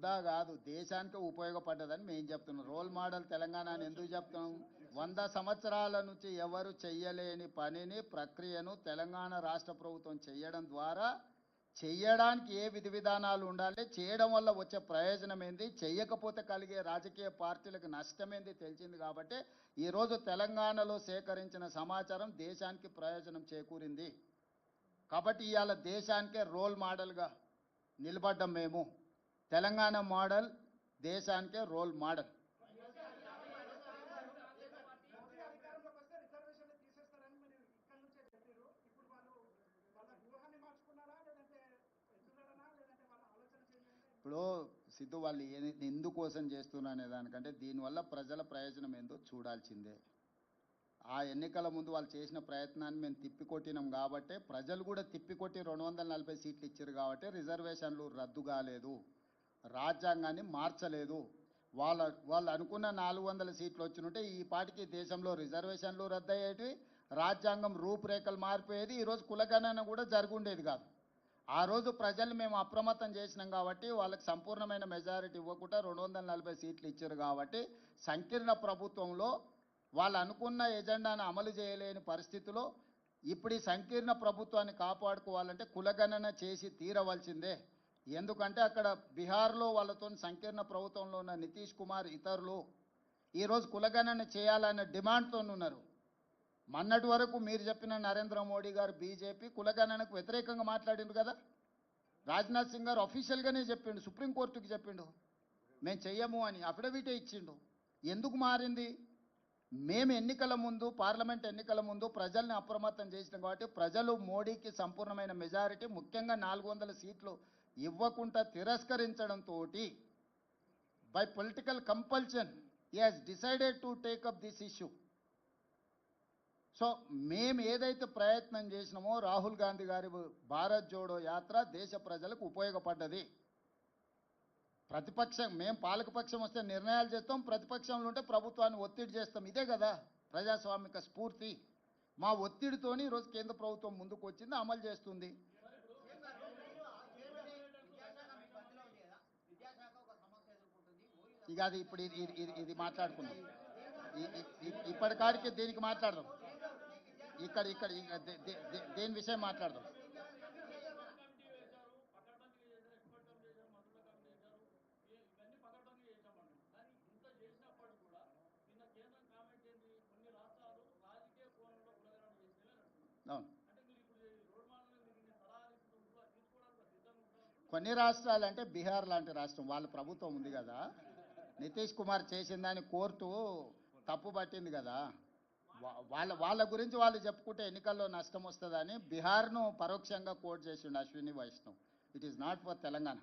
వృధా కాదు, దేశానికి ఉపయోగపడ్డదని మేము చెప్తున్నాం. రోల్ మోడల్ తెలంగాణ అని ఎందుకు చెప్తున్నాం? 100 సంవత్సరాల నుంచి ఎవరు చెయ్యలేని పనిని, ప్రక్రియను తెలంగాణ రాష్ట్ర ప్రభుత్వం చేయడం ద్వారా చెయ్యడానికి ఏ విధి విధానాలు ఉండాలి, చేయడం వల్ల వచ్చే ప్రయోజనం ఏంది, చెయ్యకపోతే కలిగే రాజకీయ పార్టీలకు నష్టమేంది తెలిసింది. కాబట్టి ఈరోజు తెలంగాణలో సేకరించిన సమాచారం దేశానికి ప్రయోజనం చేకూరింది. కాబట్టి ఇవాళ దేశానికే రోల్ మోడల్గా నిలబడ్డం మేము. తెలంగాణ మోడల్ దేశానికే రోల్ మోడల్. ఇప్పుడు సిద్ధు వాళ్ళు ఎందుకోసం చేస్తున్నారు అనే దానికంటే దీనివల్ల ప్రజల ప్రయోజనం ఏందో చూడాల్సిందే. ఆ ఎన్నికల ముందు వాళ్ళు చేసిన ప్రయత్నాన్ని మేము తిప్పికొట్టినాం కాబట్టి, ప్రజలు కూడా తిప్పికొట్టి 240 సీట్లు ఇచ్చారు కాబట్టి రిజర్వేషన్లు రద్దు కాలేదు, రాజ్యాంగాన్ని మార్చలేదు. వాళ్ళు అనుకున్న 400 సీట్లు వచ్చినుంటే ఈ పాటికి దేశంలో రిజర్వేషన్లు రద్దు అయ్యేవి, రాజ్యాంగం రూపురేఖలు మారిపోయేది, ఈరోజు కులగణన కూడా జరుగుండేది కాదు. ఆ రోజు ప్రజలు మేము అప్రమత్తం చేసినాం కాబట్టి వాళ్ళకి సంపూర్ణమైన మెజారిటీ ఇవ్వకుండా 240 సీట్లు ఇచ్చారు కాబట్టి సంకీర్ణ ప్రభుత్వంలో వాళ్ళు అనుకున్న ఎజెండాను అమలు చేయలేని పరిస్థితిలో ఇప్పుడు ఈ సంకీర్ణ ప్రభుత్వాన్ని కాపాడుకోవాలంటే కులగణన చేసి తీరవలసిందే. ఎందుకంటే అక్కడ బీహార్లో వాళ్ళతో సంకీర్ణ ప్రభుత్వంలో ఉన్న నితీష్ కుమార్ ఇతరులు ఈరోజు కులగణన చేయాలనే డిమాండ్తో ఉన్నారు. మొన్నటి వరకు మీరు చెప్పిన నరేంద్ర మోడీ గారు బీజేపీ కులగణనకు వ్యతిరేకంగా మాట్లాడిండు కదా. రాజ్నాథ్ సింగ్ గారు అఫీషియల్గానే చెప్పిండు, సుప్రీంకోర్టుకి చెప్పిండు మేము చెయ్యము అని, అఫిడవిటే ఇచ్చిండు. ఎందుకు మారింది? మేము ఎన్నికల ముందు, పార్లమెంట్ ఎన్నికల ముందు ప్రజల్ని అప్రమత్తం చేసినాం కాబట్టి ప్రజలు మోడీకి సంపూర్ణమైన మెజారిటీ, ముఖ్యంగా 400 సీట్లు ఇవ్వకుండా తిరస్కరించడంతో by political compulsion he has decided to take up this issue. So మేము ఏదైతే ప్రయత్నం చేసినామో రాహుల్ గాంధీ గారి భారత్ జోడో యాత్ర దేశ ప్రజలకు ఉపయోగపడ్డది. ప్రతిపక్షం, మేము పాలకపక్షం వస్తే నిర్ణయాలు చేస్తాం, ప్రతిపక్షంలో ఉంటే ప్రభుత్వాన్ని ఒత్తిడి చేస్తాం. ఇదే కదా ప్రజాస్వామిక స్ఫూర్తి. మా ఒత్తిడితోని ఈరోజు కేంద్ర ప్రభుత్వం ముందుకు వచ్చింది, అమలు చేస్తుంది. ఇక అది ఇప్పుడు ఇది మాట్లాడుకున్నాం, ఇప్పటికాడికి దీనికి మాట్లాడదాం. ఇక్కడ దేని విషయం మాట్లాడదాం. అవును, కొన్ని రాష్ట్రాలు అంటే బీహార్ లాంటి రాష్ట్రం వాళ్ళ ప్రభుత్వం ఉంది కదా, నితీష్ కుమార్ చేసిన దాన్ని కోర్టు తప్పు పట్టింది కదా. వాళ్ళ గురించి వాళ్ళు చెప్పుకుంటే ఎన్నికల్లో నష్టం వస్తుందని బీహార్ను పరోక్షంగా కోర్టు చేసిండు Ashwini Vaishnaw. It is not for Telangana.